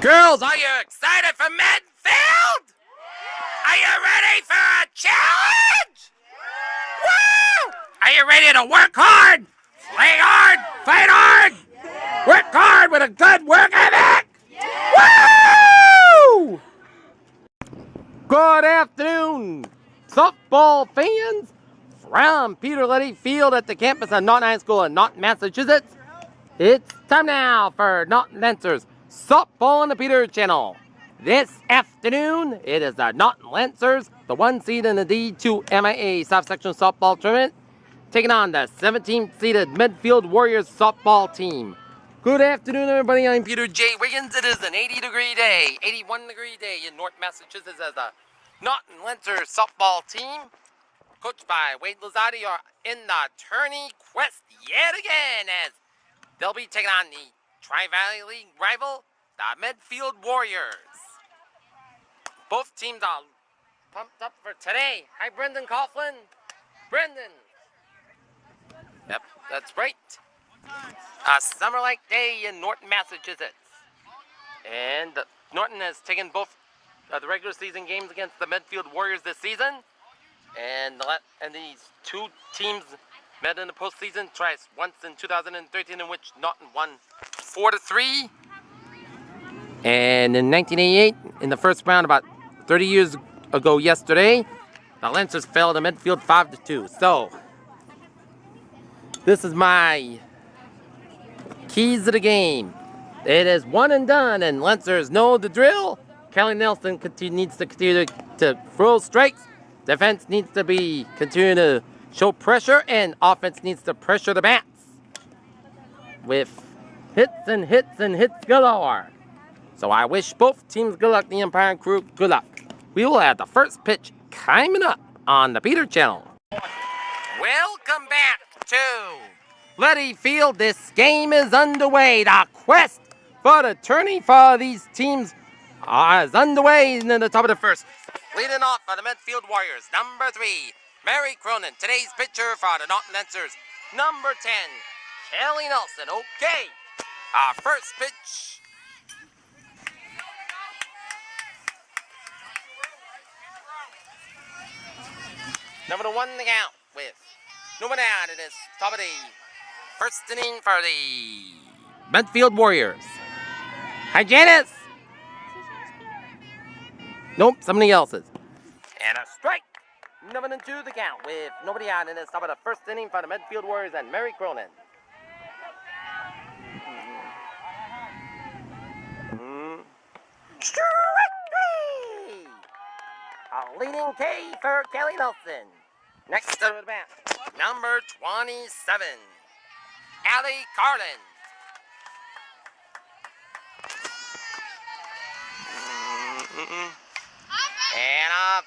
Girls, are you excited for Medfield? Are you ready for a challenge? Woo! Are you ready to work hard, play hard, fight hard, work hard with a good work ethic? Woo! Good afternoon, softball fans from Peter Letty Field at the campus of Norton High School in Norton, Massachusetts. It's time now for Norton Lancers softball on the Peter channel. This afternoon, it is the Norton Lancers, the 1 seed in the D2 MIA South Section softball tournament, taking on the 17th seeded Medfield Warriors softball team. Good afternoon, everybody. I'm Peter J. Wiggins. It is an 80-degree day, 81-degree day in North Massachusetts as the Norton Lancers softball team, coached by Wade Lozati, are in the tourney quest yet again as they'll be taking on the Tri-Valley League rival, the Medfield Warriors. Both teams are pumped up for today. Hi, Brendan Coughlin. Brendan. Yep, that's right. A summer-like day in Norton, Massachusetts. And Norton has taken both the regular season games against the Medfield Warriors this season. And these two teams met in the postseason twice. Once in 2013, in which Norton won 4-3. And in 1988, in the first round, about 30 years ago yesterday, the Lancers fell to Medfield 5-2. So, this is my keys to the game. It is one and done, and Lancers know the drill. Kelly Nelson needs to continue to throw strikes. Defense needs to continue to show pressure, and offense needs to pressure the bats with hits and hits and hits galore. So I wish both teams good luck, the Empire crew, good luck. We will have the first pitch coming up on the Peter channel. Welcome back to Letty Field. This game is underway. The quest for the tourney for these teams is underway in the top of the first. Leading off for the Medfield Warriors, number 3, Mary Cronin. Today's pitcher for the Norton Lancers, number 10, Kelly Nelson. Okay, our first pitch. Number 1 to count with no one out. It is top of the first inning for the Medfield Warriors. Hi, Janice. Nope, somebody else's. And a strike. Number 2 to count with nobody out. It is top of the first inning for the Medfield Warriors and Mary Cronin. Strike 3! A leading K for Kelly Nelson. Next to the bat, number 27, Allie Carlin. And a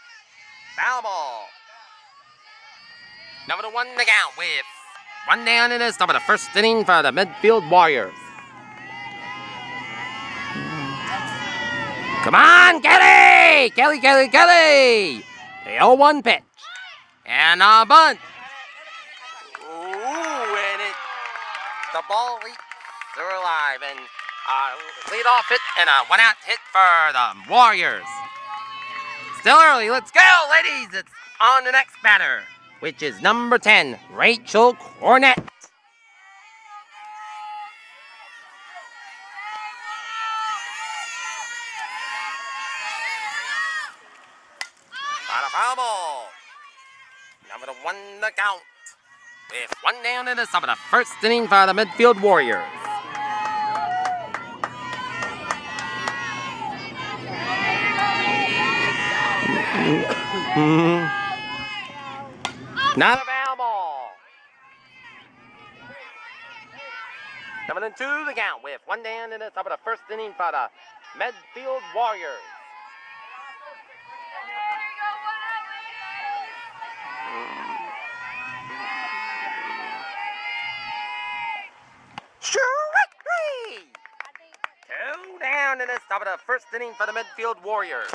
foul ball. Number 1 to count with 1 down in the top of the first inning for the Medfield Warriors. Come on, Kelly! Kelly! The 0-1 pitch. And a bunt. Ooh, and the ball leaped through alive. And lead off hit and a 1-out hit for the Warriors. Still early. Let's go, ladies. It's on the next batter, which is number 10, Rachel Cornett. On a foul ball. Number 1 to count with 1 down in the top of the first inning for the Medfield Warriors. Not a foul ball. Number 2 to count with 1 down in the top of the first inning for the Medfield Warriors. Strike 3! 2 down in the top of the first inning for the Medfield Warriors.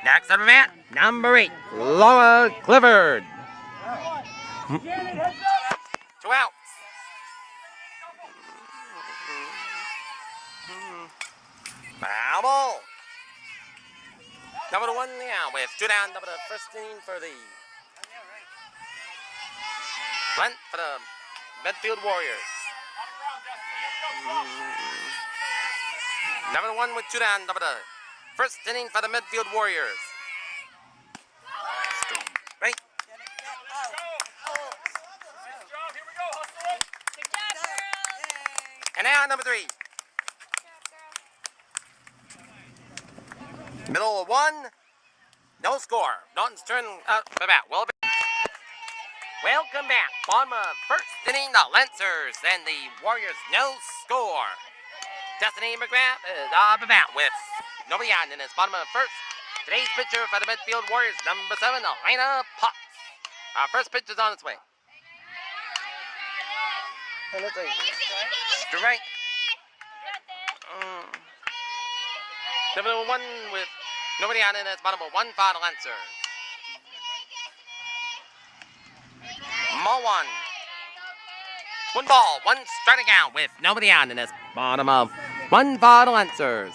Next up, bat, number 8, Laura Clifford. 2 outs. Foul ball. Number 1 now with 2 down. Number the first inning for the Brent for the Medfield Warriors. Number 1 with 2 down. Number the first inning for the Medfield Warriors. Right. And now number 3. Middle of 1. No score. Norton's turn up the bat. Welcome back. Bottom of first inning, the Lancers and the Warriors, no score. Destiny McGrath is up the bat with nobody on in his bottom of first. Today's pitcher for the Medfield Warriors, number 7, Elena Potts. Our first pitch is on its way. And let's see. Strike. Number 1 with nobody on in its bottom of 1 for the Lancers. Ball 1. 1 ball, 1 striking out with nobody on in this bottom of 1 for the Lancers.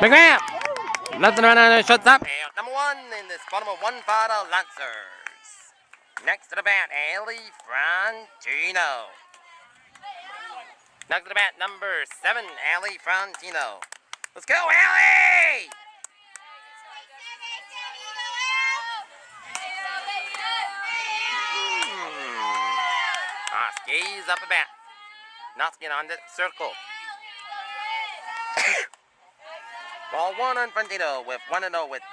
McGrath left and right on shuts up. Number 1 in this bottom of 1 for the Lancers. Next to the bat, Ellie Frantino. Next to the bat, number 7, Ellie Frantino. Let's go, Ellie! Skis up a bat. Notskin on the circle. Ball 1 on Frantino with 1-0 with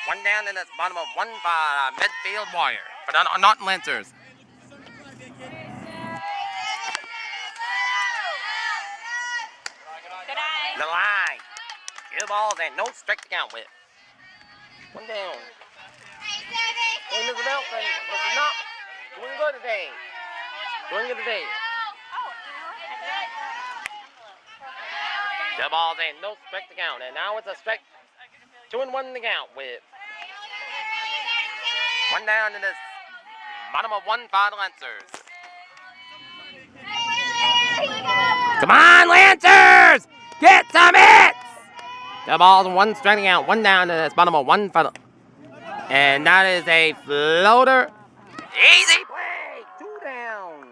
1 down in the bottom of 1 for Medfield Warrior. For the Norton Lancers. The line. 2 balls and no strike to count with. 1 down. Hey, Mr. Nelson, this is not doing good today. Doing good today. 2 balls and no strike to count. And now it's a strike. 2-1 to count with 1 down in this bottom of 1 for the Lancers. Come on, Lancers! Get some hits! 2 balls and 1 striking out. 1 down in this bottom of 1 for the... And that is a floater. Easy play! 2 down.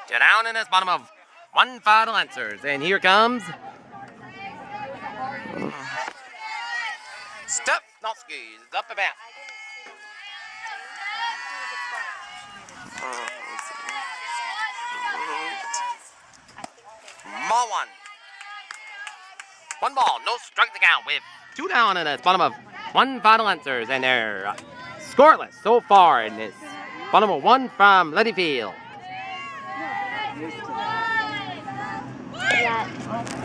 Down in this bottom of 1 for the Lancers. And here comes Stepnowski is up the bat. Ball 1. 1 ball, no strike to count with 2 down in this bottom of 1 for the Lancers. And they're scoreless so far in this bottom of 1 from Medfield.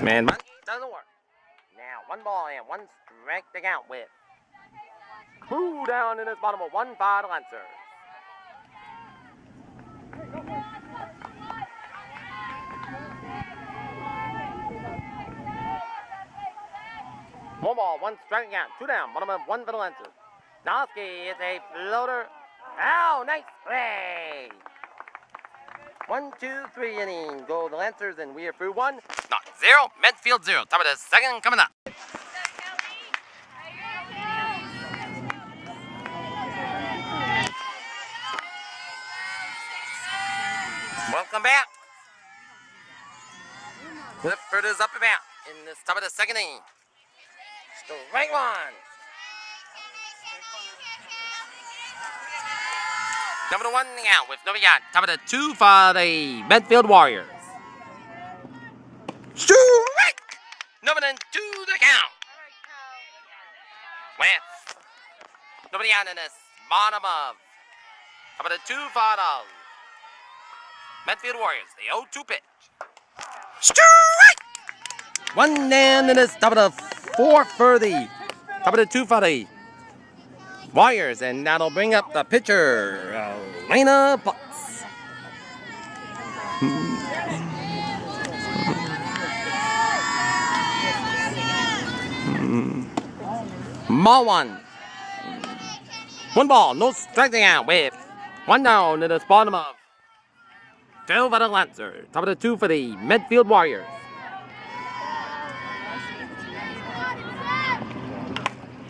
Man, doesn't work. Now 1 ball and 1 strike to count with 2 down in this bottom of 1 for the Lancers. One ball, 1 striking out, 2 down, bottom of 1 for the Lancers. Noski is a floater. Oh, nice play! 1, 2, 3 inning. Go the Lancers, and we are through 1. Not 0. Medfield 0. Top of the second coming up. Welcome back. Clifford is up and out in this top of the second inning. Strike 1. Number 1 out with nobody out. Top of the 2 for the Medfield Warriors. Strike! Number 2 the count. With nobody out in this bottom of top of the 2 for the Medfield Warriors. The 0-2 pitch. Strike! 1 down in this top of the 4 for the top of the 2 for the Warriors, and that'll bring up the pitcher, Elena Potts. Ball one. One ball, no striking out with one down in the bottom of 2 for the Lancers. Top of the 2 for the Medfield Warriors.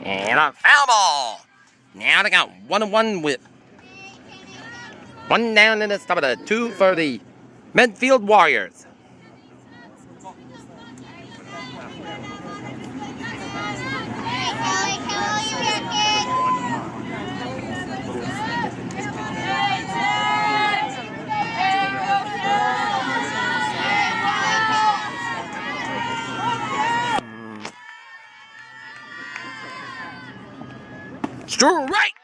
And a foul ball. Now they got 1-1 with one down in the top of the 2 for the Medfield Warriors. Strike!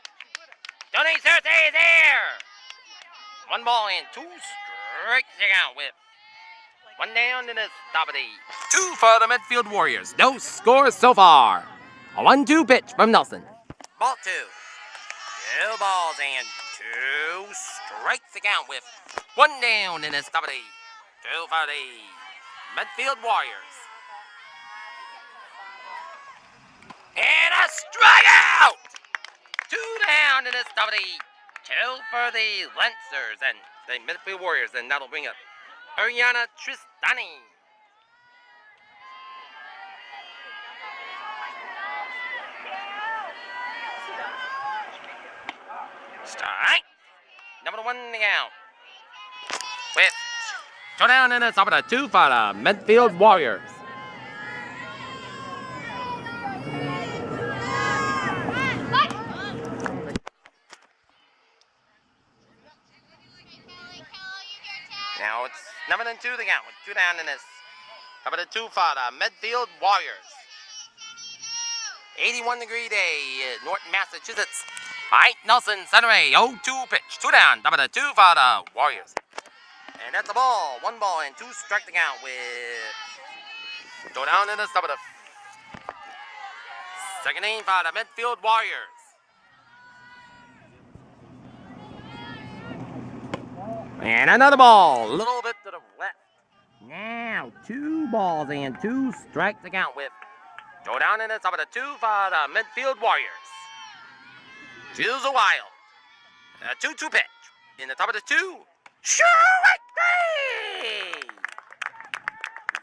Tony Cersei is there! 1 ball and 2 strikes out with one down in the top of the 2 for the Medfield Warriors. No scores so far. A 1-2 pitch from Nelson. Ball 2. 2 balls and 2 strikes out with one down in the top of the 2 for the Medfield Warriors. And a strikeout! 2 down in the top of the 2 for the Lancers and the Medfield Warriors, and that'll bring up Ariana Tristani. Strike. Number 1 to count. With 2 down in the top of the 2 for the Medfield Warriors. Now it's number 2 to count with 2 down in this. Top of the 2 for the Medfield Warriors. 81-degree day in Norton, Massachusetts. All right, Nelson, center A, 0-2 pitch. 2 down, top of the 2 for the Warriors. And that's the ball. 1 ball and 2 strike to count with 2 down in the top of the second inning for the Medfield Warriors. And another ball, a little bit to the left. Now 2 balls and 2 strikes to count with 2 down in the top of the 2 for the Medfield Warriors. Choose a wild. A 2-2 pitch. In the top of the 2. Strike 3!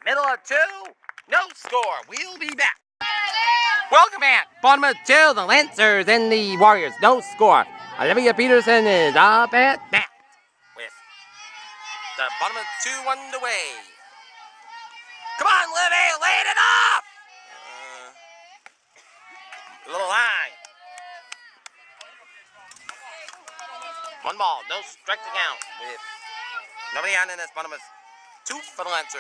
Middle of 2. No score. We'll be back. Welcome back. Bottom of 2. The Lancers and the Warriors. No score. Olivia Peterson is up at bat. With the bottom of 2 underway. Come on, Livy. Lay it off. A little line. 1 ball, no strike to count with nobody on in this bottom of 2 for the Lancers.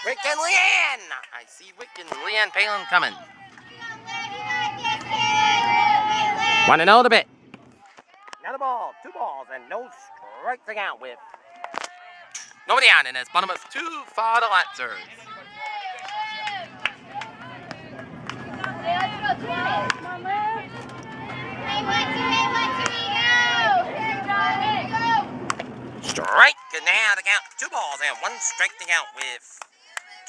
Rick and Leanne! I see Rick and Leanne Palin coming. 1-0 to bit. Another ball, 2 balls, and no strike to count with nobody on in this bottom of 2 for the Lancers. Strike, and now to count 2 balls and 1 strike to count with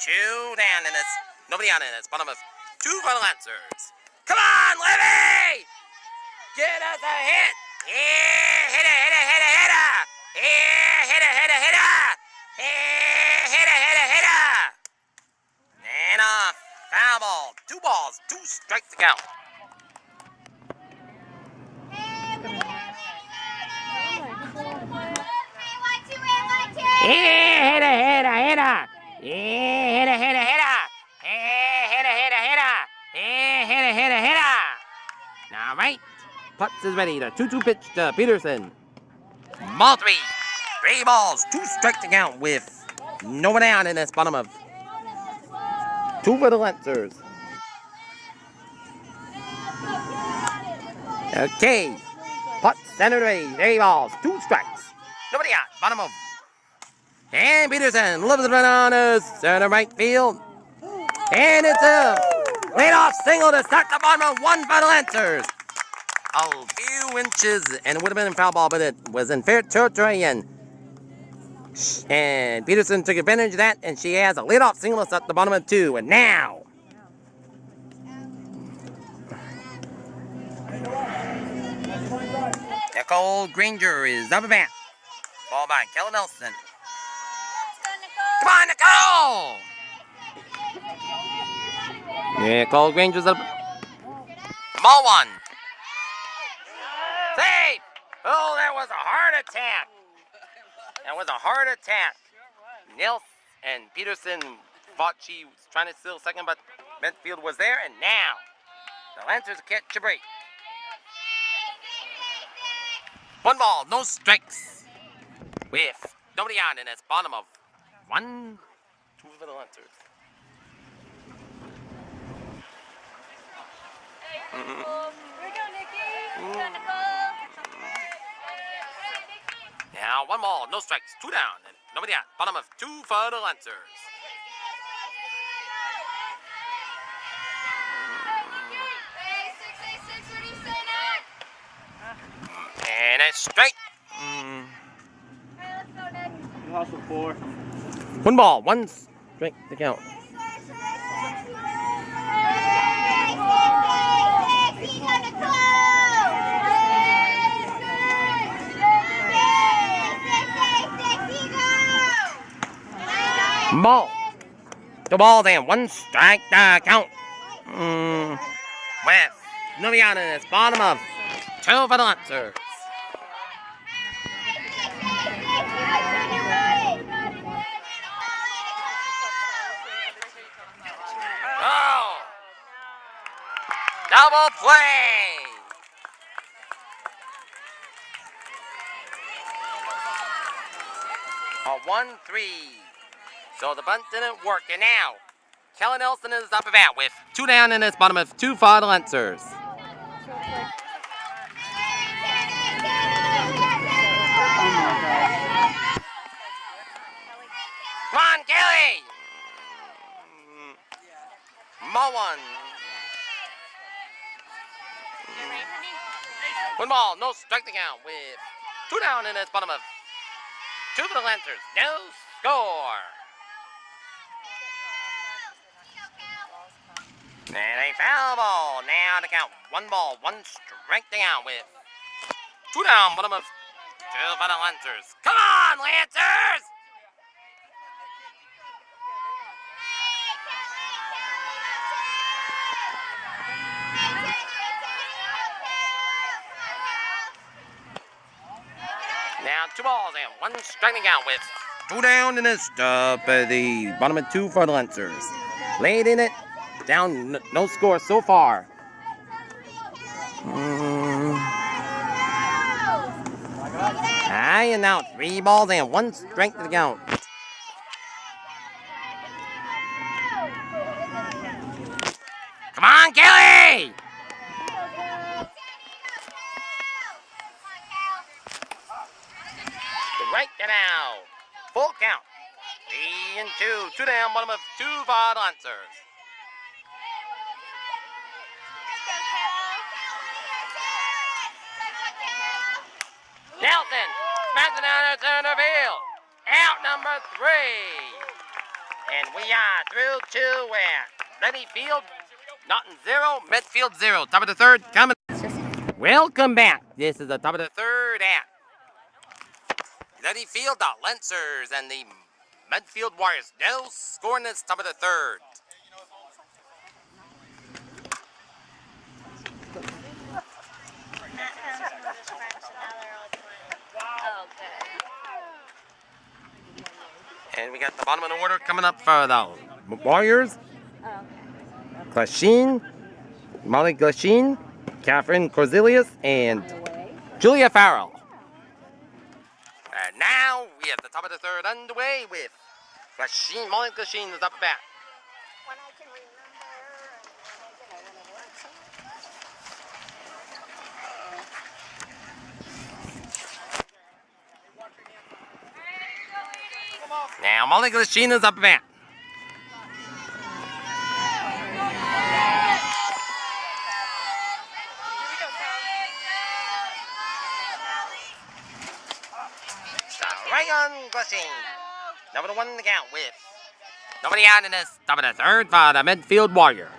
2 down in this. Nobody on in this. Bottom of 2 for the Lancers. Come on, Livy! Get us a hit! Yeah, hit it, hit it, hit it, hit it! Yeah, hit it, hit it, hit it! Yeah, hit it, hit it, hit it! And a foul ball. 2 balls, 2 strikes to count. Yeah, hit it, hit it, hit it. Yeah, hit it, hit it, hit it. Yeah, hit it, hit it, hit it. Yeah, hit it, hit it, hit it. All right. Putz is ready. The 2-2 pitch to Peterson. Ball 3. 3 balls, 2 strikes to count with no one out in this bottom of 2 for the Lancers. Okay. Putz center away. 3 balls, 2 strikes. Nobody out. Bottom of. And Peterson loves it on us. Center right field. And it's a leadoff single to start the bottom of 1 for the Lancers. A few inches, and it would have been a foul ball, but it was in fair territory, and Peterson took advantage of that, and she has a leadoff single to start the bottom of 2. And now, Nicole Granger is up a bat. Ball by Kelly Nelson. Come on, Nicole! Nicole Granger's up. Ball one. Save! Oh, that was a heart attack. That was a heart attack. Nils and Peterson thought she was trying to steal second, but Medfield was there, and now the Lancers catch a break. 1 ball, no strikes. With nobody on, and it's bottom of 1, 2 for the Lancers. Here we go, Nikki. We got Nicole. Now 1 ball, no strikes, 2 down, and nobody on. Bottom of 2 for the Lancers. Hey, 686, what do you say now? And it's straight. Hey, let's go, Nick. You hustle 4. 1 ball, 1 strike to count. Ball. 2 balls and 1 strike to count. With nobody on in its bottom of 2 for the Lancers. Oh! Double play! A 1-3. So the bunt didn't work, and now Kelly Nelson is up a bat with 2 down in its bottom of 2 for the Lancers. Come on, Kelly! Ball 1. 1 ball, no strike to count with 2 down in its bottom of 2 for the Lancers. No score. And a foul ball. Now to count 1 ball, 1 strike to count with 2 down, bottom of 2 for the Lancers. Come on, Lancers! Now 2 balls and 1 striking out with 2 down in the stop at the bottom of 2 for the Lancers. Laid in it, down, no score so far. And now 3 balls and 1 strike to count. Come on, Kelly! Right now, full count. 3 and 2, 2 down, bottom of 2 for the Lancers. Nelson, smashing down to center field. Out number 3. And we are through to Medfield, Norton 0, Medfield 0. Top of the 3rd, coming. Welcome back. This is the top of the 3rd act. Medfield, the Lancers, and the Medfield Warriors. No score in this top of the 3rd. And we got the bottom of the order coming up for the Warriors. Glasheen, Molly Glasheen, Catherine Corzilius, and Julia Farrell. And now we have the top of the 3rd underway with Glasheen, Molly Glasheen is up a bat. When I can remember, Now Molly Glasheen is up a bat. Ryan Glasheen. Number 1 to count with nobody out in this top of the 3rd for the Medfield Warriors.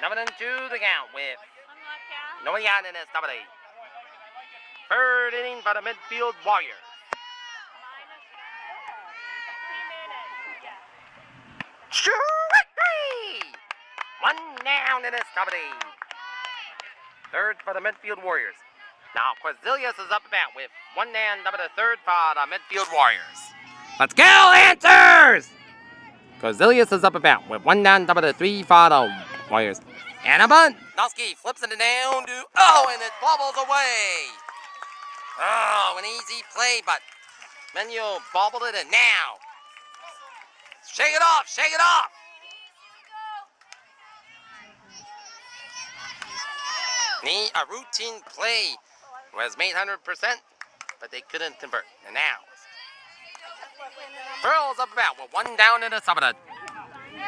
Number 2 the count with nobody out in this top of the 3rd inning for the Medfield Warriors. Strike 3! 1 down in this top of the 3rd for the Medfield Warriors. Now Quazilius is up at bat with 1 down, number the 3rd for the Medfield Warriors. Let's go, Lancers! Quazilius is up at bat with 1 down, number the 3 for the Warriors. And a bunt. Noski flips it down to, and it bobbles away. Oh, an easy play, but Manuel bobbled it in now. Shake it off, shake it off. A routine play was made 100%, but they couldn't convert. And now, Burl's up about with 1 down in the top of the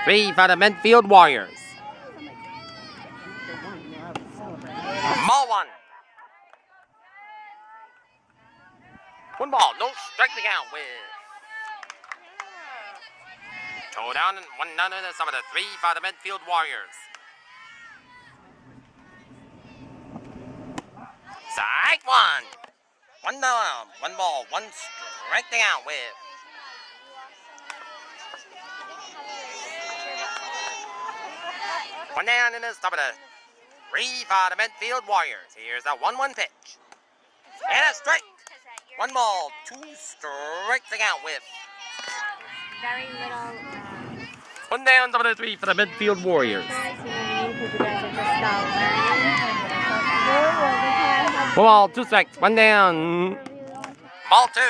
3 for the Medfield Warriors. Ball 1. 1 ball, no strike the count with 2 down and 1 down in the top of the 3 for the Medfield Warriors. Strike 1. 1 down, 1 ball, 1 strike the count with 1 down in the top of the 3 for the Medfield Warriors. Here's a 1-1 pitch. And a strike. 1 ball, 2 strikes the count with Very little. 1 down, top of the 3 for the Medfield Warriors. 1 ball, 2 strikes, 1 down. Ball 2.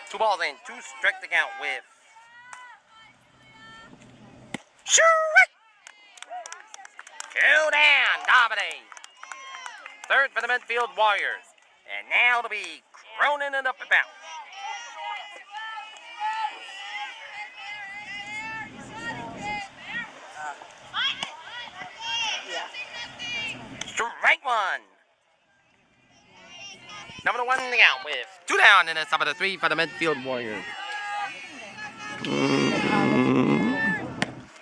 2 balls in, 2 strike the count with strike. 2 down, dominate. 3rd for the Medfield Warriors. And now it'll be Cronin and up and out. Strike 1. Number 1 the count with 2 down in the top of the 3 for the Medfield Warriors.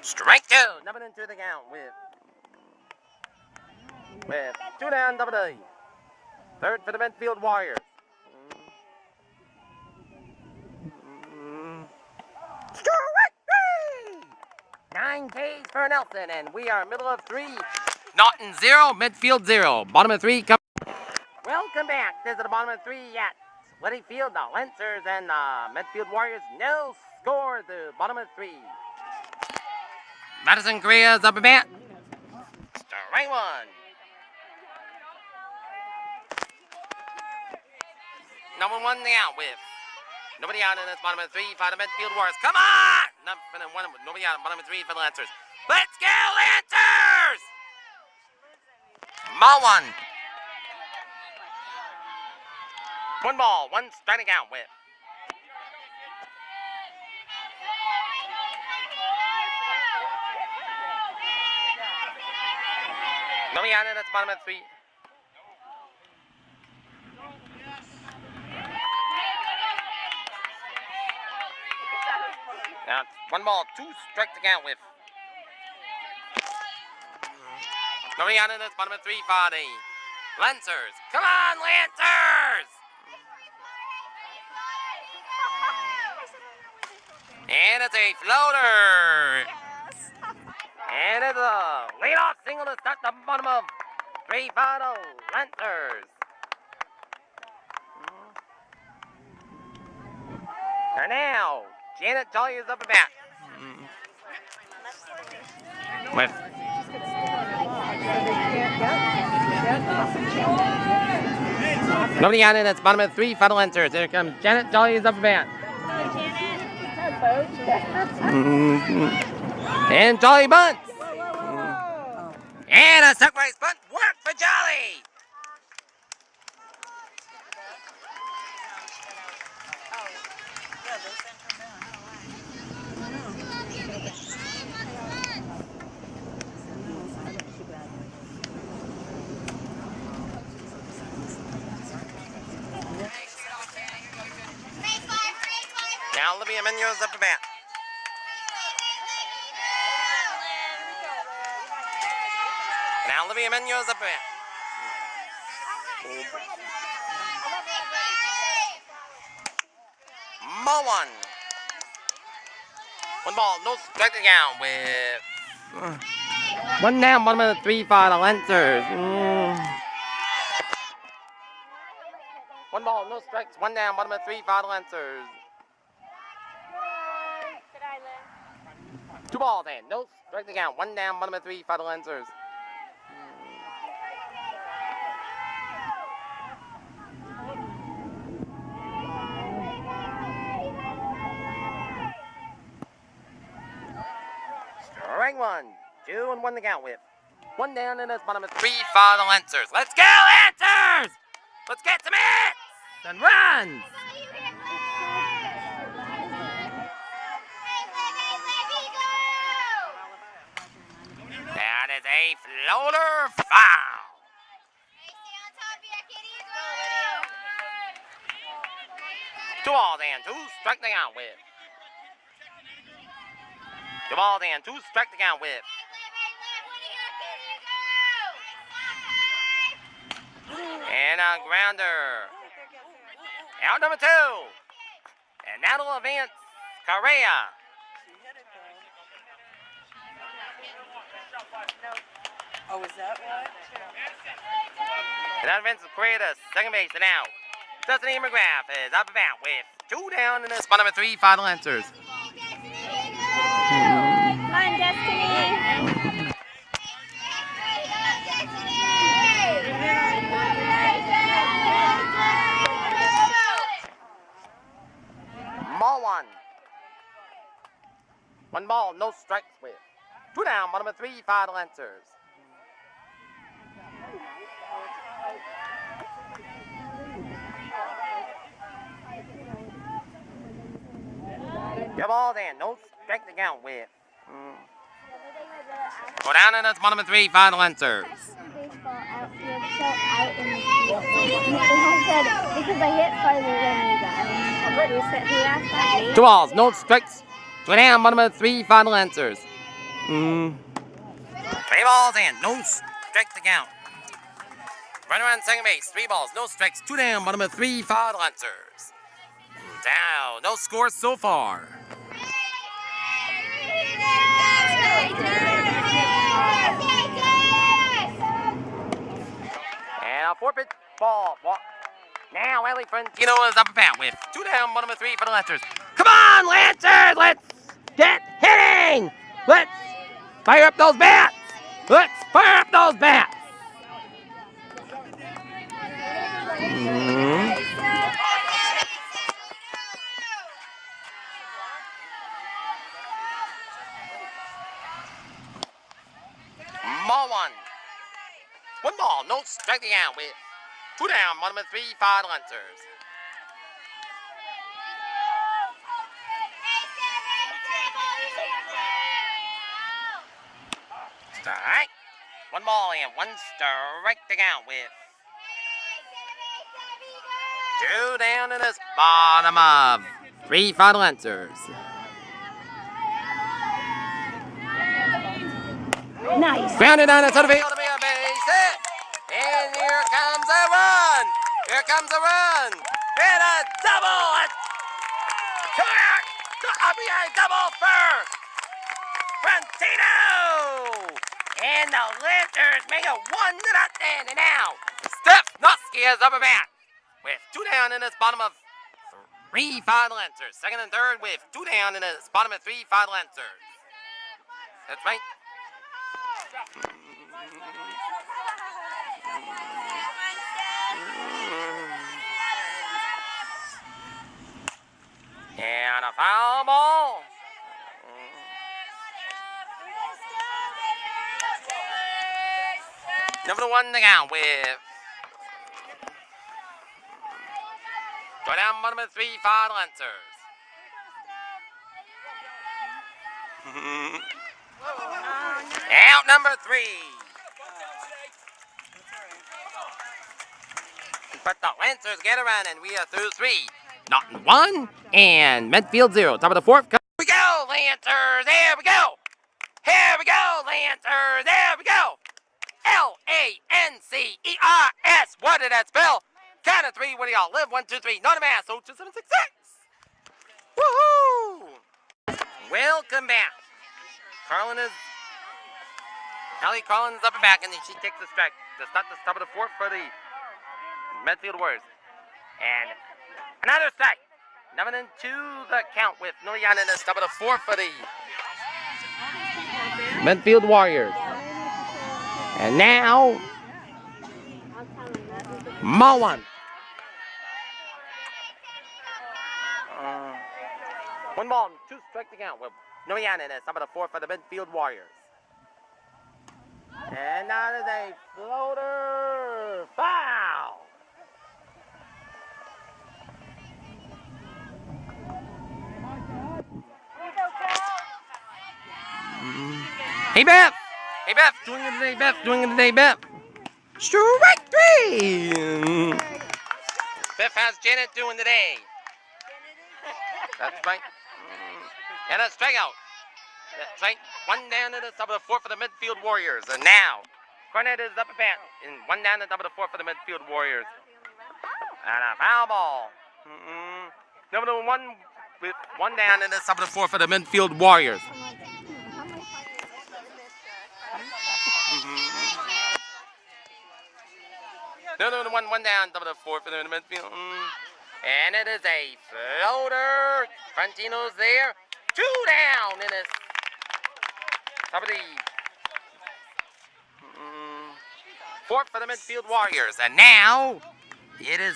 Strike 2. Number 2 the count with 2 down, double D. 3rd for the Medfield Warriors. Strike 3. 9 Ks for Nelson, and we are middle of 3. Norton 0, Medfield 0. Bottom of 3. Welcome back. This is the bottom of 3 at Liddy Field. The Lancers and Medfield Warriors. No score at the bottom of 3. Madison Correa's up a bat. Strike 1. Number 1 the out with nobody out in this bottom of 3 for the Medfield Warriors. Come on! Nobody out in bottom of 3 for the Lancers. Let's go, Lancers! Ball 1. 1 ball, 1 striking out with. Nobody out in this bottom of 3. Now, 1 ball, 2 strikes to count with. Nobody out in this bottom of 3 for the Lancers. Come on, Lancers! And it's a floater. And it's a leadoff single to start the bottom of 3 for the Lancers. And now, Janet Jolly is up at bat. With nobody out in its bottom of 3 for the Lancers. Here comes Janet Jolly is up at bat. And Jolly bunts. And a surprise bunt. Work for Jolly. Now Olivia Menu's up the bat. Now Olivia Menu's up the bat. Ball one. One ball, no strike down with one down, bottom of the 3 final answers. One ball, no strikes, one down, bottom of the 3 final answers. Two balls and no strike down, one down, bottom of the 3 final answers. Strike one, 2 and 1 to count with. One down and it's bottom of 3 final answers. Let's go, answers! Let's get some hits and runs! That is a floater foul. Two balls and 2 strike the count with. Two balls and 2 strike the count with. And a grounder. Out number 2. And that'll advance Correa. Oh, is that what? And that advances Correa to second base. And now, Destiny McGrath is up and out with 2 down in this spot number 3 final answers. Come on, Destiny. Ball one. One ball, no strikes with. 2 down, bottom of 3 final answers. Good balls and no strike to count with. Go down and it's bottom of 3 final answers. Because I hit farther than you guys. 2 balls, no strikes. 2 down, bottom of 3 final answers. 3 balls and no strikes to count. Runner on second base, 3 balls, no strikes, 2 down, bottom of 3 final answers. Down, no scores so far. And a 4-pitch ball. Now Ellie Frantino is up and bat with 2 down, bottom of 3 for the Lancers. Come on, Lancers! Let's get hitting! Let's fire up those bats! Let's fire up those bats! Ball one. One ball, no striking out with 2 down, bottom of 3 final answers. Strike. One ball and 1 strike to count with 2 down in this bottom of 3 final answers. Nice. Grounded on the center field to be a base hit. And here comes a run. Here comes a run. And a double. RBI double for Frantino. And the Lancers make it 1-0. And now, Steph Notsky is up a bat with 2 down in this bottom of 3 final answers. Second and third with 2 down in this bottom of 3 final answers. That's right. And a foul ball. Number 1 to count with. Go down bottom of 3 final answers. Out number 3. But the Lancers get a run and we are through 3. Norton 1, and Medfield 0. Top of the fourth. Here we go, Lancers. There we go. Here we go, Lancers. There we go. Lancers. What did that spell? Count of three. What do y'all live? 1, 2, 3. Not a mass. 0, 2, 7, 6, 6. Woohoo! Welcome back. Allie Carlin is up and back, and then she takes the strike to start the top of the fourth for the Medfield Warriors. And another strike. 7-2 the count with Milian in the top of the fourth for the Medfield Warriors. And now, Mowan. 1 ball, 2 strike to count with Milian in the top of the fourth for the Medfield Warriors. And that is a floater foul. Hey, Beth. Hey, Beth. Doing it today, Beth. Doing it today, Beth. Strike 3. Beth has Janet doing today. That's right. And a strikeout. That's right. 1 down to the top of the fourth for the Medfield Warriors. And now, Cornette is up at bat. And 1 down to the top of the fourth for the Medfield Warriors. And a foul ball. Number 1 with 1 down to the top of the fourth for the Medfield Warriors. Number 1 down, top of the fourth for the Medfield. And it is a floater. Frontino's there. 2 down in this. Top of the fourth for the Medfield Warriors. And now it is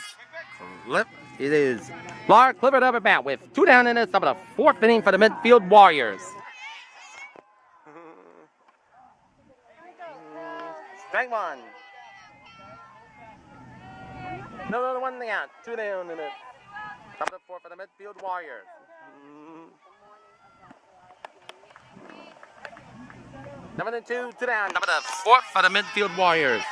Laura Clifford up at bat with 2 down in this. Top of the fourth inning for the Medfield Warriors. Strike 1. No, 1 out. 2 down in it. Top of the fourth for the Medfield Warriors. Number 2 down. Top of the fourth for the Medfield Warriors.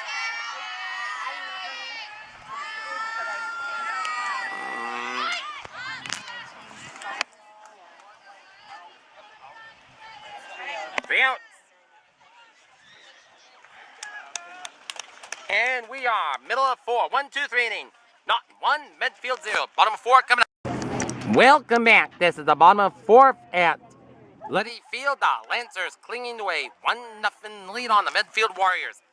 Three outs. And we are middle of 4. 1, 2, 3 inning. Not 1, Medfield 0. Bottom of 4 coming up. Welcome back. This is the bottom of 4th at Letty Field. The Lancers clinging to a 1-0 lead on the Medfield Warriors.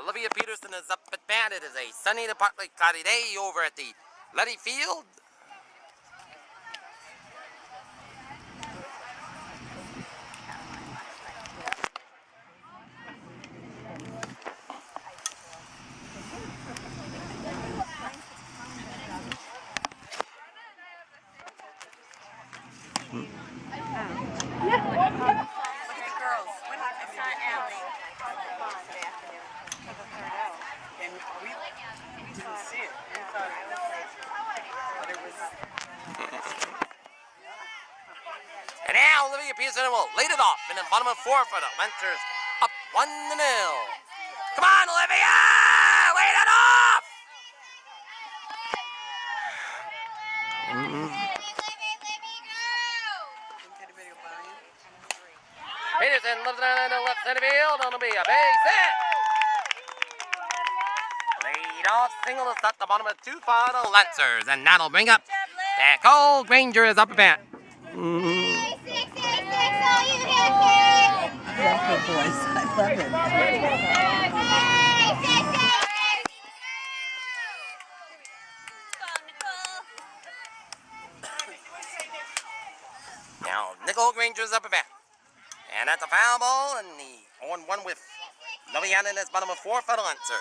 Olivia Peterson is up at bat. It is a sunny to partly cloudy day over at the Letty Field. And now Olivia Peterson will lead it off in the bottom of 4 for the Lancers, up 1-0. Come on, Olivia! Lead it off! Peterson lifts it on the left center field. It'll be a base hit. Lead off single to start the bottom of 2 for the Lancers, and that'll bring up Nicole Granger is up at bat. That's her voice. I love it. Now Nicole Granger's up at bat. And that's a foul ball, and the 0-1 with Noviana in his bottom of 4 for the Lancers.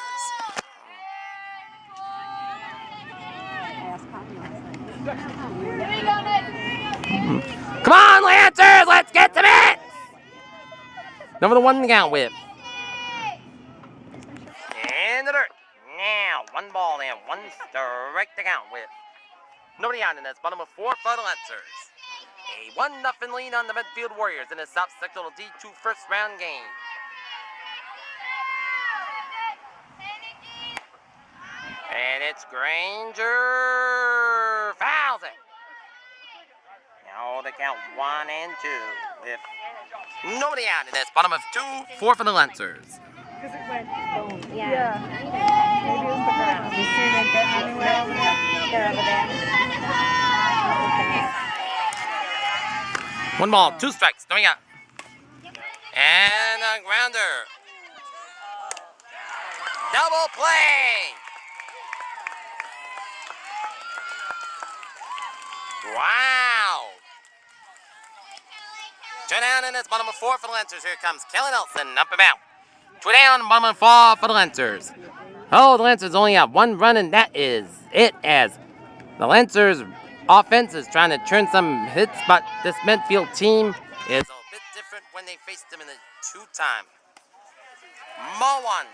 Come on, Lancers! Let's get some hits! Number 1 to count with. In the dirt. Now, 1 ball and 1 strike to count with. Nobody out in this bottom of 4 for the Lancers. A 1-0 lead on the Medfield Warriors in the South Sectional D2 first round game. And it's Granger fouls it. the count 1-2 with nobody out in this. Bottom of 2-4 for the Lancers. Because it went boom. Yeah. Maybe it was the ground. You see they get anywhere over there? They're over there. One ball, 2 strikes. Coming out. And a grounder. Double play. Wow. 2 down in this. Bottom of 4 for the Lancers. Here comes Kelly Nelson up and out. 2 down, bottom of 4 for the Lancers. Oh, the Lancers only have 1 run, and that is it, as the Lancers offense is trying to turn some hits, but this Medfield team is a bit different when they face them in the 2-time. Ball 1.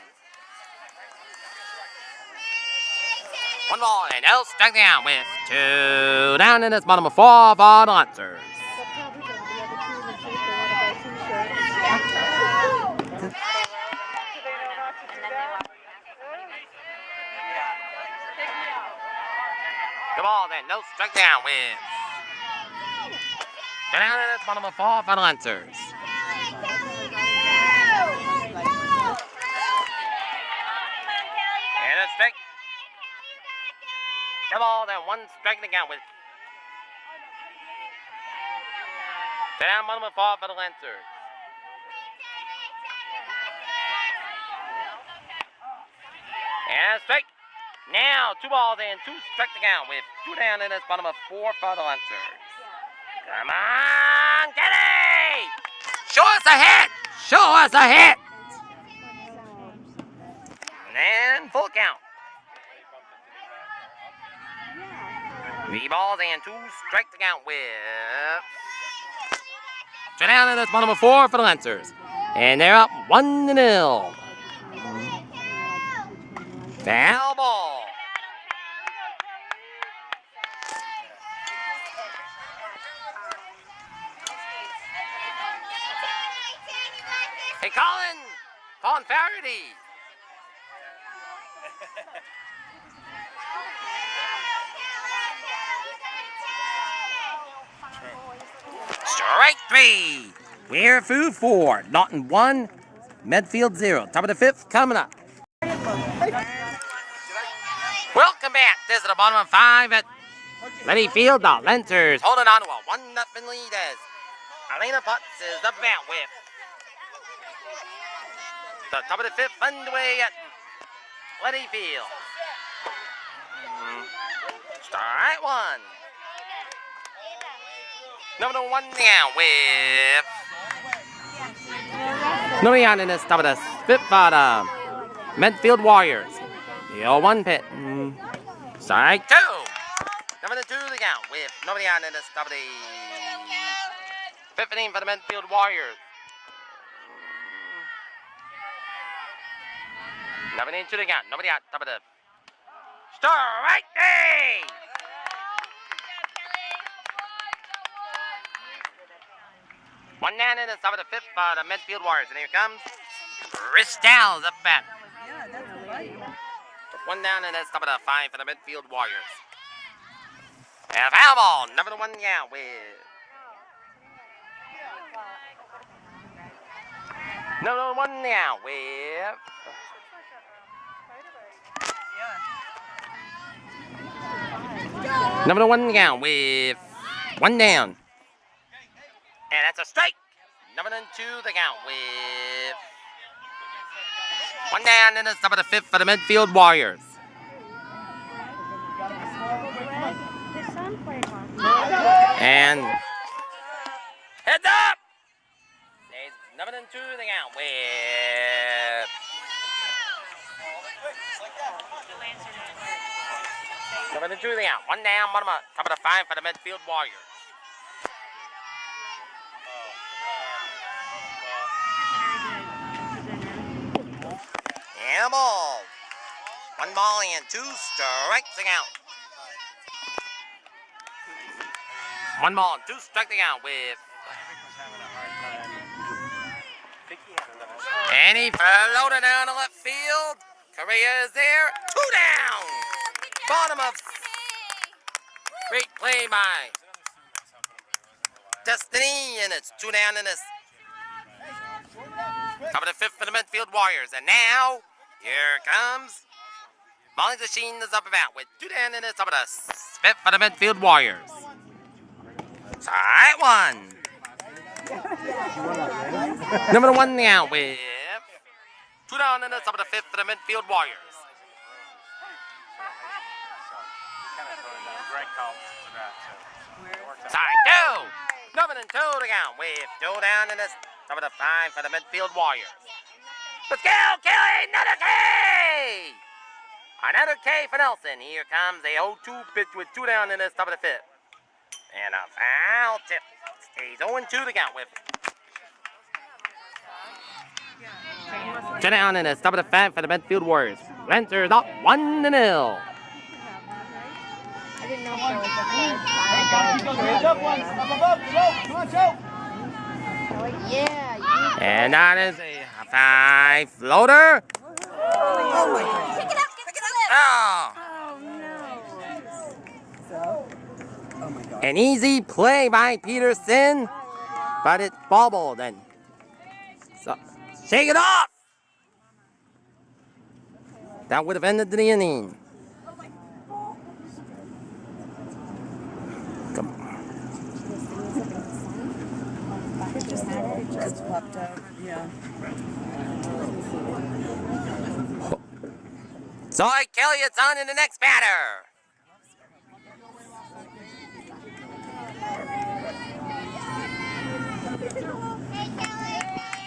1 ball and no strike down with 2 down in this bottom of 4 for the Lancers. Come on then, no strike down with 2 down in this bottom of 4 for the Lancers. And a strike. Come on then, 1 strike to count with 2 down, bottom of 4 for the Lancers. And a strike. Now, 2 balls and 2 strike to count with 2 down in this bottom of 4 for the Lancers. Come on, Kenny! Show us a hit! Show us a hit! And full count. 3 balls and 2 strike to count with 2 down in this bottom of 4 for the Lancers. And they're up 1-0. Foul ball. Hey, Colin Faraday. Strike 3. We're food 4. Norton 1. Medfield 0. Top of the 5th coming up. Welcome back. This is the bottom of 5 at Medfield. The Lancers holding on to a 1-0 lead as Elena Potts is up and out with the top of the 5th underway at Medfield. Strike 1. Number 1 down with nobody on in this top of the 5th bottom. Medfield Warriors. The 0-1 pit. Strike 2. Number 2 to count with nobody on in this top of the 5th inning for the Medfield Warriors. Number 2 to count. Nobody out. Top of the strike 3. One down in the top of the 5th for the Medfield Warriors. And here comes Chris Dowles up bat. Yeah, that's right. 1 down in the top of the 5 for the Medfield Warriors. And a foul ball. Number 1 down with number 1 down with number 1 down with 1 down. And that's a strike. Number 2 the count with 1 down in the top of the 5th for the Medfield Warriors. And heads up. There's number 2 the count with number 2 the count. 1 down, bottom up, top of the 5 for the Medfield Warriors. And a ball. 1 ball and 2 strikes to count. 1 ball and 2 strikes to count with. And he floated down to left field. Correa is there. 2 down. Bottom of. Great play by destiny, and it's 2 down in this. Top of the 5th for the Medfield Warriors, and now here comes Molly the Sheen is up about with 2 down in this. Top of the 5th for the Medfield Warriors. Side one. Number 1 now with 2 down in the top of the 5th for the Medfield Warriors. Side 2. Number 2 to go with 2 down in this top of the 5 for the Medfield Warriors. Let's go, Kelly! Another K! Another K for Nelson. Here comes a 0-2 pitch with 2 down in this top of the 5th. And a foul tip. Stays 0-2 to count with. 2 down in this top of the 5th for the Medfield Warriors. Lancers up 1-0. I didn't know if there was a third. Yeah. And that is a 5 floater. Oh my God. Pick it up. Oh. An easy play by Peterson, but it bobbled and so shake it off. That would have ended the inning. Come on. Just popped out. Yeah. So Kelly, it's on to the next batter.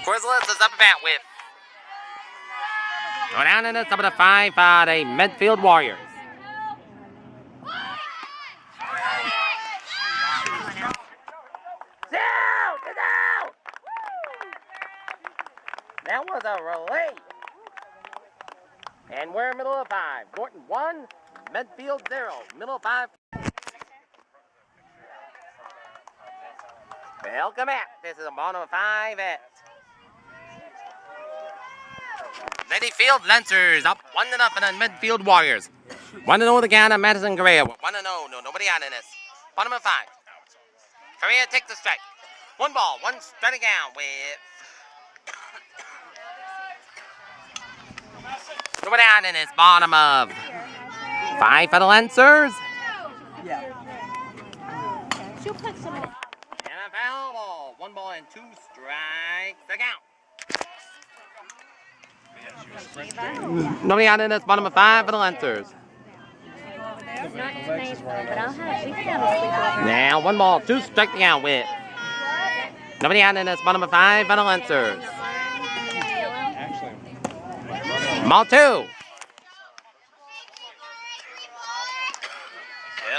Quizless is up about with. Go down in the top of the 5 for the Medfield Warriors. That was a relay. And we're middle of 5. Norton 1, Medfield 0. Middle of 5. Welcome back. This is a bottom of 5 at Medfield Lancers up 1-0 on Medfield Warriors. 1-0 the count of Madison Correa. 1-0. No, nobody out in this. Bottom of 5. Correa takes the strike. 1 ball, 1 strike down with. Nobody out in this. Bottom of 5 for the Lancers. Yeah. She'll put some in. And a foul ball. 1 ball and 2 strikes to count. Nobody out in this. Bottom of 5 for the Lancers. Not nice, but I'll have. We can have a sleepover. Now 1 ball, 2 strikes to count with. Nobody out in this. Bottom of 5 for the Lancers. Ball 2. 2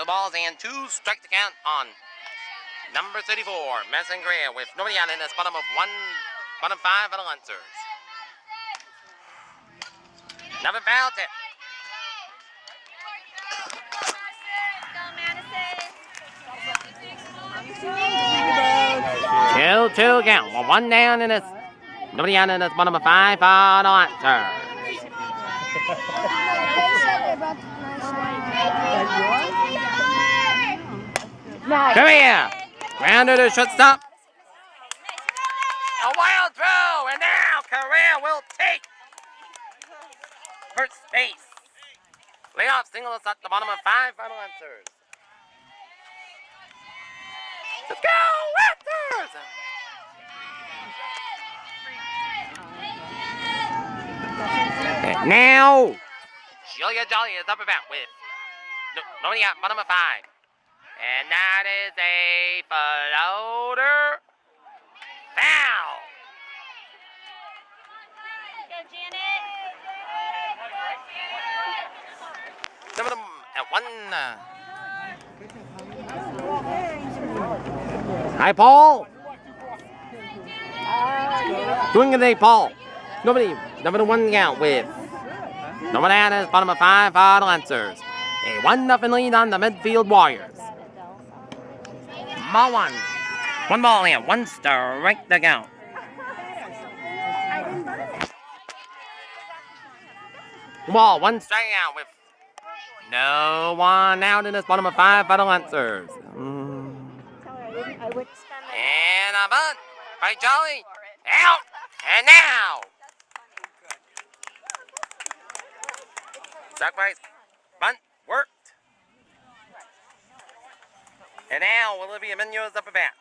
balls and 2 strike to count on number 34, Madison Correa, with nobody out in this. Bottom 5 for the Lancers. Another foul tip. Go, 2 count. 1 down in this. Nobody out in this. Bottom of 5 for the Lancers. Correa, grounder to shortstop. A wild throw, and now Correa will take first base. Leadoff single is at the bottom of 5 for the Lancers. Let's go, Lancers! And now, Julia Jolly is up about with nobody out, bottom of 5. And that is a floater foul. Go, Janet. Some of them at 1. Hi, Paul. Doing it today, Paul. Nobody, number 1 out with. Nobody out is bottom of 5 for the Lancers. A 1-0 lead on the Medfield Warriors. Ball 1. 1 ball and 1 strike to count. Ball, 1 strike out with no one out in this bottom of 5 for the Lancers. And a bunt by Jolly. Out. And now. Sacrifice. Bunt. Worked. And now Olivia Munoz up at bat.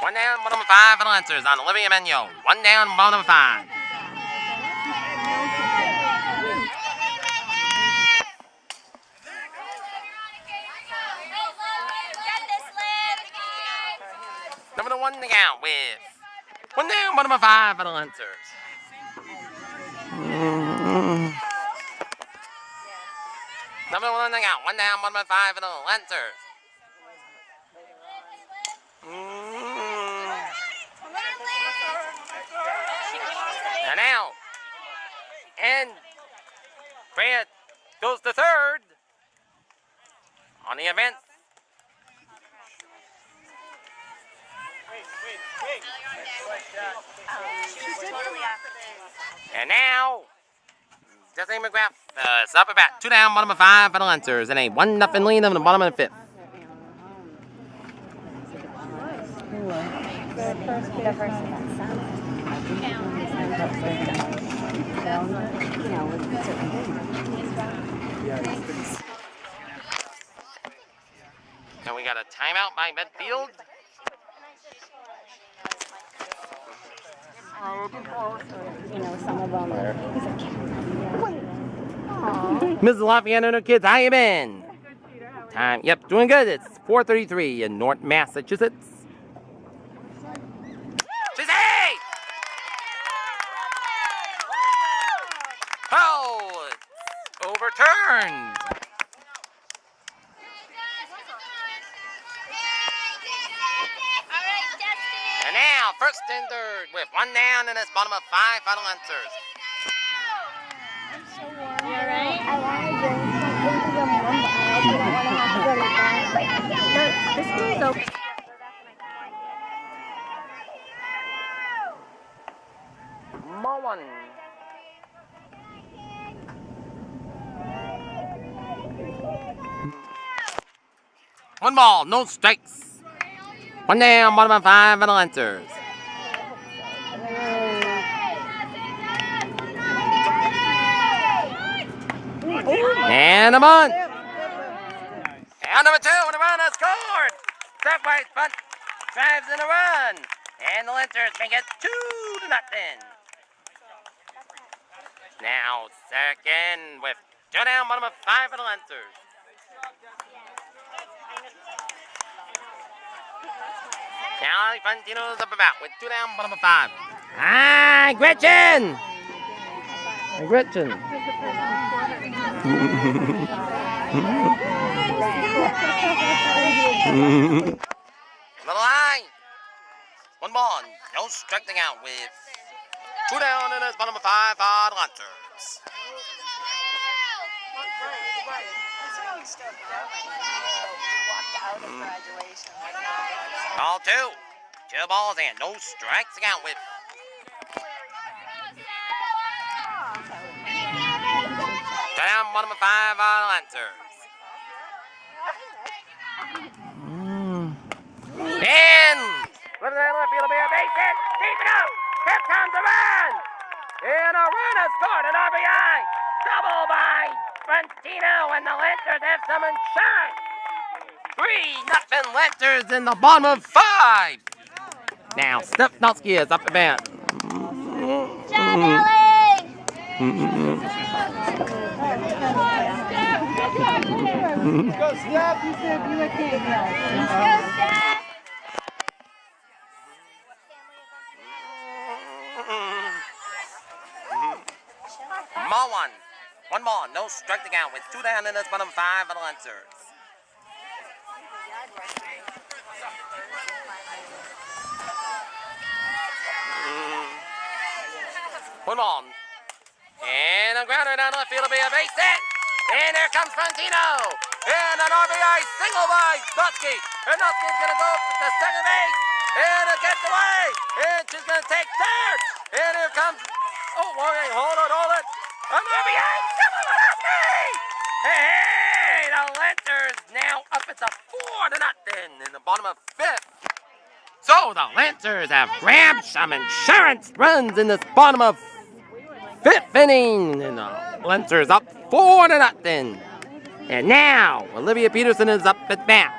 One down, bottom of 5 for the Lancers on Olivia Munoz. One down, bottom of 5. Number 1 to count with one down, bottom of 5 for the Lancers. Number 1 to count, one down, bottom of 5 for the Lancers. And now, and Fred goes to third on the event. And now, Jesse McGrath is up at bat. 2 down, bottom of 5 for the Lancers, and a 1-0 lead in the bottom of the 5th. And we got a timeout by Medfield. Some of them are. Mrs. Lafayette and her kids, how you been? Time, yep, doing good. It's 4:33 in Norton, Massachusetts. She's safe! Oh, it's overturned. And now, first and third with one down and it's bottom of 5 final answers. The school's open. Moan. One ball, no strikes. One down, bottom of 5 final answers. And a bunt. And number 2, and a run has scored. Stepwise bunt drives in a run. And the Lancers make it 2-0. Now second with 2 down, bottom of 5 for the Lancers. Now Fantino's up about with 2 down, bottom of 5. Hi, Gretchen! Hi, Gretchen. Little high. One ball, no striking out with 2 down and it's bottom of 5 on Lancers. Ball 2. 2 balls and no strikes out with. Down, bottom of 5 on Lancers. And left side left field will be a base hit. Deep enough. Here comes a run. And a run has scored an RBI. Double by Frontino, and the Lancers have some insurance. 3-0 Lancers in the bottom of 5. Now Stepnowski is up the bat. John Ellie! Go, Steph! You said you were king. Go, Steph! Mullen. One ball, no striking out with 2 down and it's bottom 5 for the Lancers. One ball. And a grounder down the left field will be a base hit. And here comes Frontino. And an RBI single by Nutsky. And Nutsky's going to go to second base. And it gets away. And she's going to take third. And here comes. Oh, okay, hold it. Hey, the Lancers now up. It's a 4-0 in the bottom of 5th. So the Lancers have grabbed some insurance runs in this bottom of 5th inning, and the Lancers up 4-0. And now Olivia Peterson is up at bat.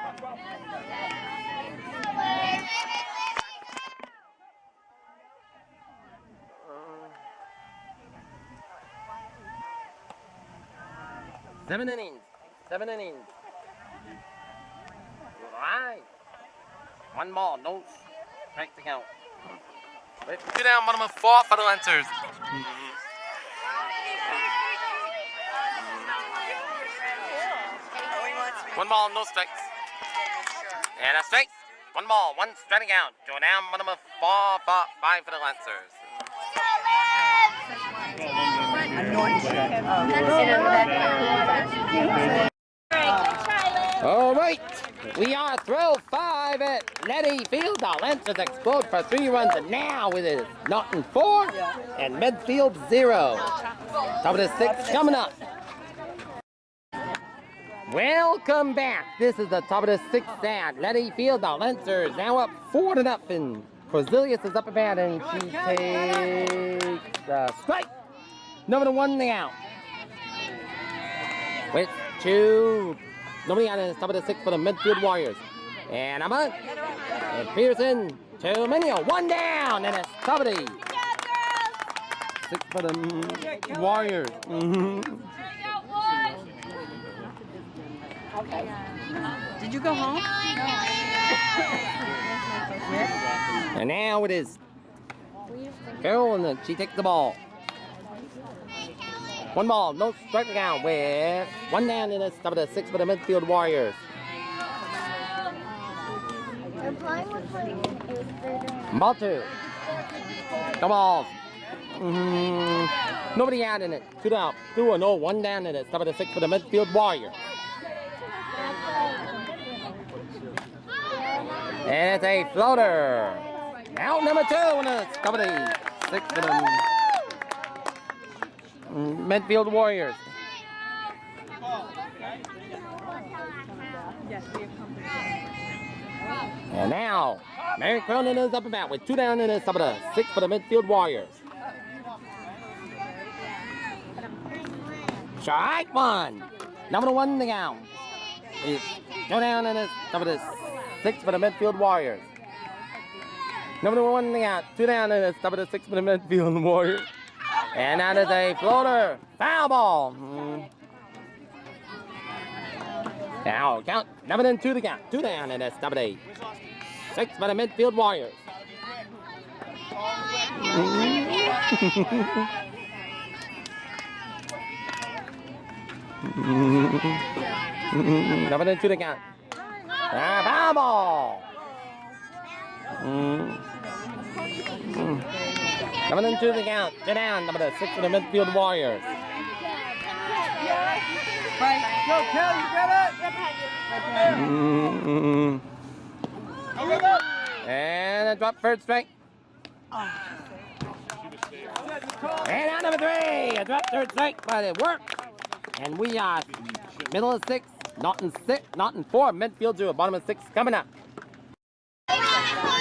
Seven innings. Right. One ball, no strike to count. Two down, bottom of 4 for the Lancers. One ball, no strikes. And a strike. One ball, one striking out. Go down, bottom of 5 for the Lancers. All right, we are throw 5 at Medfield. The Lancers explode for 3 runs, and now it is Norton 4 and Medfield 0. Top of the 6th coming up. Welcome back. This is the top of the 6th at Medfield. The Lancers now up 4-0. Cornelius is up at bat, and she takes a strike. Number 1 out. With 2. Nobody out in the top of the 6th for the Medfield Warriors. And I'm on. And Peterson to Minio. 1 down. And it's top of the 6th for the Warriors. Okay. Did you go home? And now it is Carol, and then she takes the ball. 1 ball, no striking out with 1 down in the top of the 6th for the Medfield Warriors. Ball 2. No balls. Nobody out in it. 2 down. 2-0. 1 down in it. Top of the 6th for the Medfield Warriors. And it's a floater. Out number 2 on the top of the 6th for the Medfield Warriors. And now, Mary Cronin is up and bat with 2 down in the top of the 6th for the Medfield Warriors. Strike 1. Number 1 down. Go down in the top of the 6th for the Medfield Warriors. Number 1 out. 2 down in the top of the 6th for the Medfield Warriors. And that is a floater. Foul ball. Now count. Number 2 to count. 2 down in the top of the 6th for the Medfield Warriors. Number 2 to count. Foul ball. Number 2 to count. Get down. Number 6 for the Medfield Warriors. Go, Kel, you got it. And a drop first strike. And out number 3. A drop third strike, but it worked. And we are middle of 6. Norton 4. Medfield 0. Bottom of 6 coming up.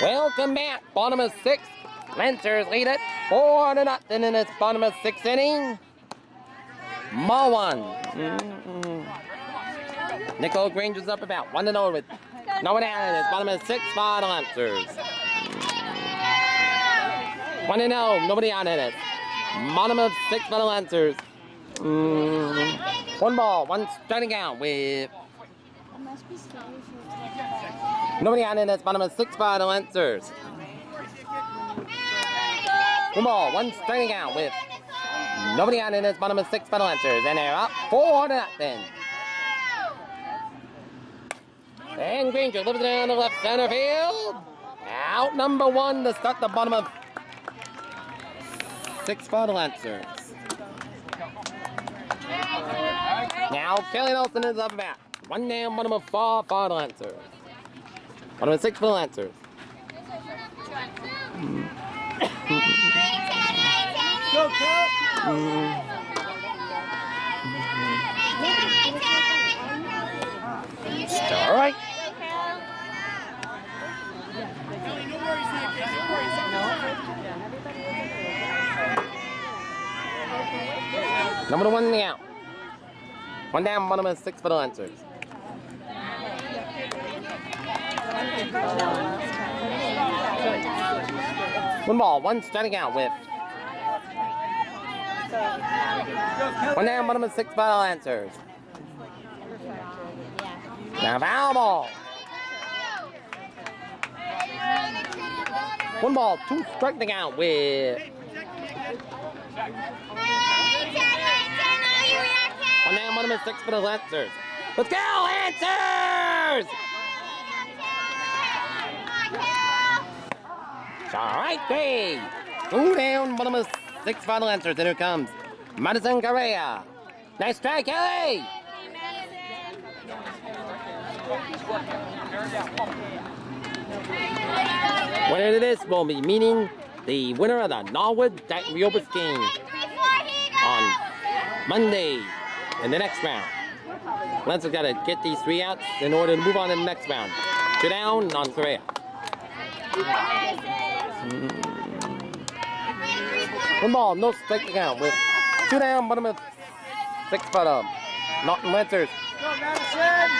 Welcome back. Bottom of 6. Lancers lead it 4-0 in its bottom of 6th inning. Ball 1. Nicole Granger's up about 1-0 with no one out in its bottom of 6 for the Lancers. 1-0, nobody out in it. Bottom of 6 for the Lancers. 1 ball, 1 striking out with nobody out in its bottom of 6 for the Lancers. 1 ball, 1 striking out with nobody out in its bottom of 6 for the Lancers. And they're up 4-0. And Granger lifts it down to left center field. Out number 1 to start the bottom of 6 for the Lancers. Now Kelly Nelson is up bat. 1 down, bottom of 4 for the Lancers. Bottom of 6 for the Lancers. Strike. Number 1 out. 1 down, bottom of 6 for the Lancers. One ball, 1 striking out with. 1 down, bottom of 6 for the Lancers. Now foul ball. 1 ball, 2 striking out with. 1 down, bottom of 6 for the Lancers. Let's go, Lancers! Strike 3. 2 down, bottom of 6 for the Lancers. And here comes Madison Correa. Nice strike, Kelly! Winner of this will be meeting the winner of the Norwood Rehoboth game on Monday in the next round. Lancers got to get these 3 outs in order to move on to the next round. 2 down on Correa. 1 ball, no strike count with 2 down, bottom of 6 for the Norton Lancers. Go, Madison!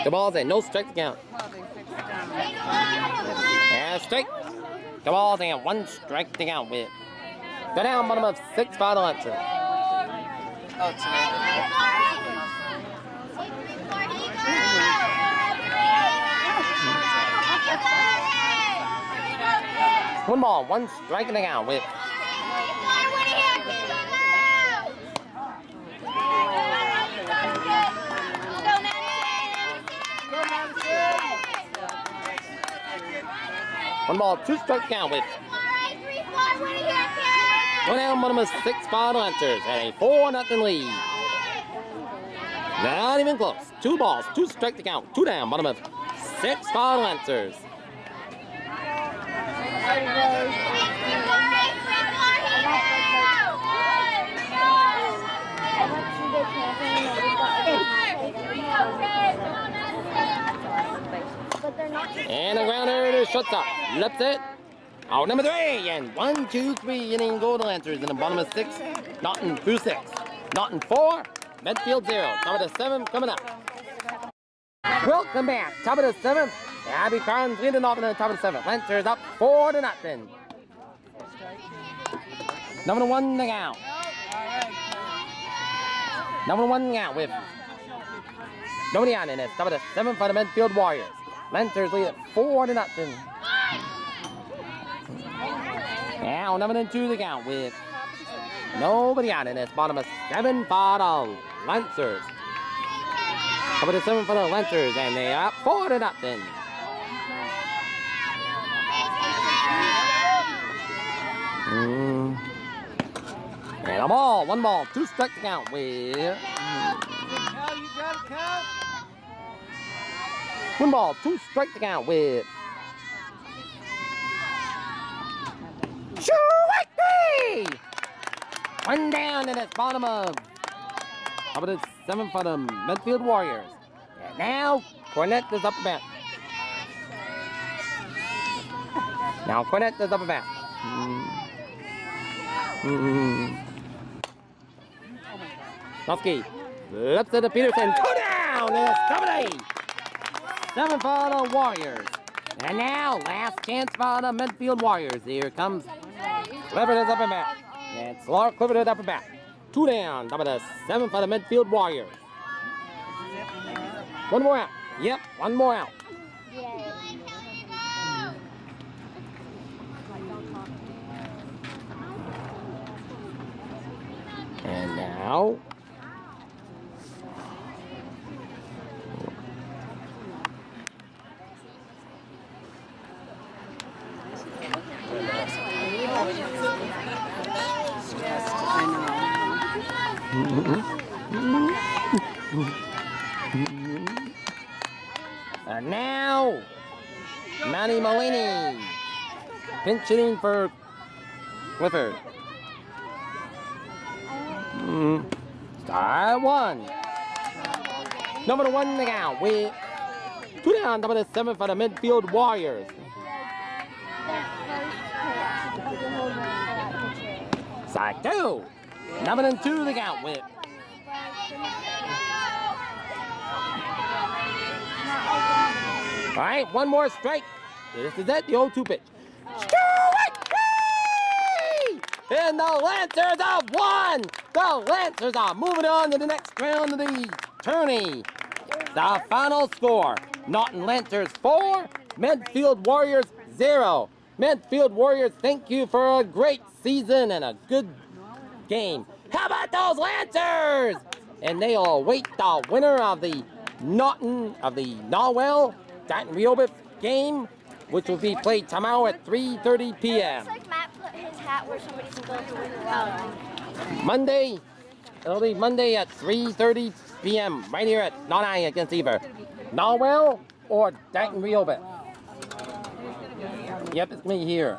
The ball's at no strike count. And strike. The ball's at 1 strike to count with. Go down, bottom of 6 for the Lancers. Oh, today. 1 ball, 1 strike to count with. One ball, 2 strike count with. 1 down, bottom of 6 for the Lancers and a 4-0 lead. Not even close. 2 balls, 2 strike to count. 2 down, bottom of 6 for the Lancers. And a grounder to shortstop. Left it. Out number 3. And 1, 2, 3 inning go to Lancers in the bottom of 6. Norton through 6. Norton 4. Medfield 0. Top of the 7th coming up. Welcome back. Top of the 7th. Abby Carnes leading off in the top of the 7th. Lancers up 4-0. Number 1 to count. Number 1 out with nobody on in it. Top of the 7th for the Medfield Warriors. Lancers lead at 4-0. Now number 2 to count with nobody on in this. Bottom of 7 for the Lancers. Top of the 7th for the Lancers, and they are up 4-0. And a ball, 1 ball, 2 strike to count with. You got it, Cal. 1 ball, 2 strike to count with. Strike 3! 1 down in this bottom of. How about the 7th for the Medfield Warriors? And now, Cornett is up a bat. Now, Cornett is up a bat. Noski left to the Peterson. 2 down in this company. 7 for the Warriors. And now, last chance for the Medfield Warriors. Here comes Clifford is up and back. And Clark Clifford is up and back. 2 down. Top of the 7 for the Medfield Warriors. 1 more out. Yep, 1 more out. And now. And now, Manny Molini pinch hitting for Clifford. Star one. Number 1 the count with 2 down, number 7 for the Medfield Warriors. Side 2. Number 2 the count with. All right, one more strike. This is it, the 0-2 pitch. Strike three! And the Lancers have won! The Lancers are moving on to the next round of the tourney. The final score, Norton Lancers 4, Medfield Warriors 0. Medfield Warriors, thank you for a great season and a good game. How about those Lancers? And they'll await the winner of the Norwell Dayton Rehoboth game, which will be played tomorrow at 3:30 p.m. Looks like Matt put his hat where somebody can go to it. Monday, it'll be Monday at 3:30 p.m. right here at Norton High against either Norwell or Dayton Rehoboth. Yep, it's me here.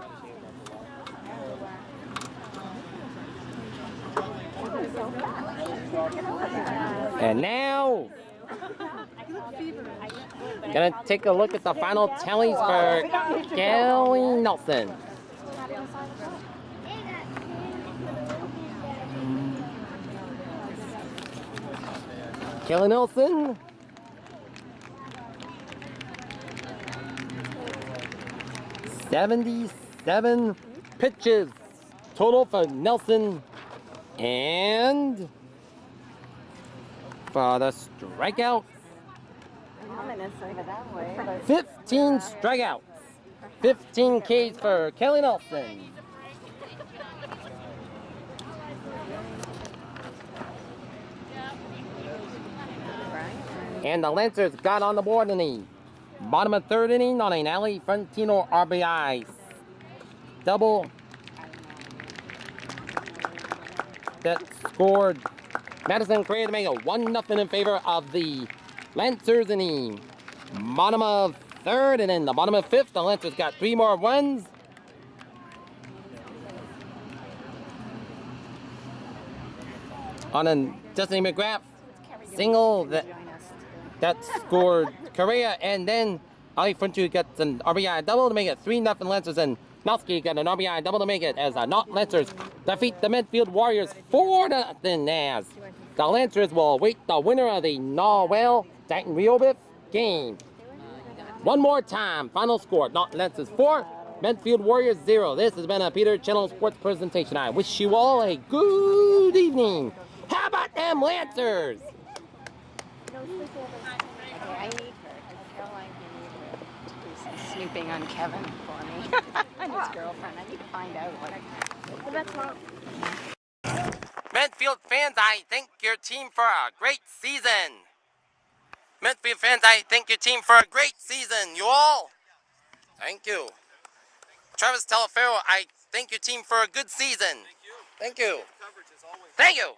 And now, gonna take a look at the final tallies for Kelly Nelson. Kelly Nelson. '77 pitches total for Nelson, and for the strikeouts, 15 strikeouts, 15 Ks for Kelly Nelson. And the Lancers got on the board in the bottom of 3rd inning on an Ali Frontino RBI double that scored Madison Correa to make it 1-0 in favor of the Lancers in the bottom of 3rd, and in the bottom of 5th, the Lancers got 3 more runs. On a Destiny McGrath single that scored Correa, and then Ali Frontu gets an RBI double to make it 3-0 Lancers, and Nowski got an RBI double to make it as the Norton Lancers defeat the Medfield Warriors 4-0, as the Lancers will await the winner of the Norwell Dayton Rehoboth game. One more time, final score, Norton Lancers 4, Medfield Warriors 0. This has been a Peter Channel Sports presentation. I wish you all a good evening. How about them Lancers? I need her. I feel like you need her to do some snooping on Kevin for me. And his girlfriend. I need to find out what That's not. Medfield fans, I thank your team for a great season. Medfield fans, I thank your team for a great season. You all, thank you. Travis Telefero, I thank your team for a good season. Thank you. Thank you. Thank you.